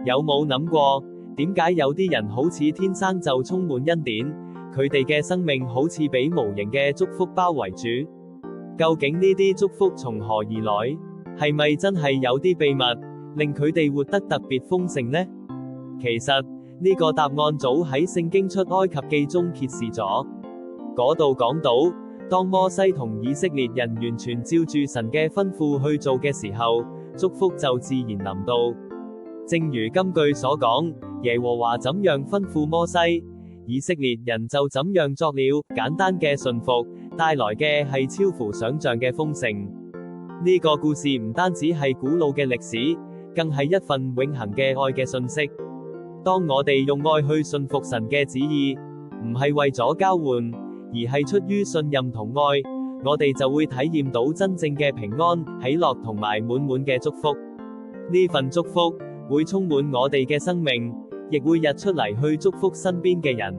有冇諗過，點解有啲人好似天生就充滿恩典，佢哋嘅生命好似俾無形嘅祝福包圍住？究竟呢啲祝福從何而來？係咪真係有啲秘密，令佢哋活得特別豐盛呢？其實，呢個答案早喺聖經出埃及記中揭示咗。嗰度講到，當摩西同以色列人完全照住神嘅吩咐去做嘅時候，祝福就自然臨到。正如今句所講，耶和華怎樣吩咐摩西，以色列人就怎樣作了。簡單嘅順服，帶來嘅係超乎想象嘅豐盛。呢個故事唔單止係古老嘅歷史，更係一份永恆嘅愛嘅信息。當我哋用愛去信服神嘅旨意，唔係為咗交換，而係出於信任同愛，我哋就會體驗到真正嘅平安、喜樂同埋滿滿嘅祝福。呢份祝福會充滿我哋嘅生命，亦會溢出嚟去祝福身邊嘅人。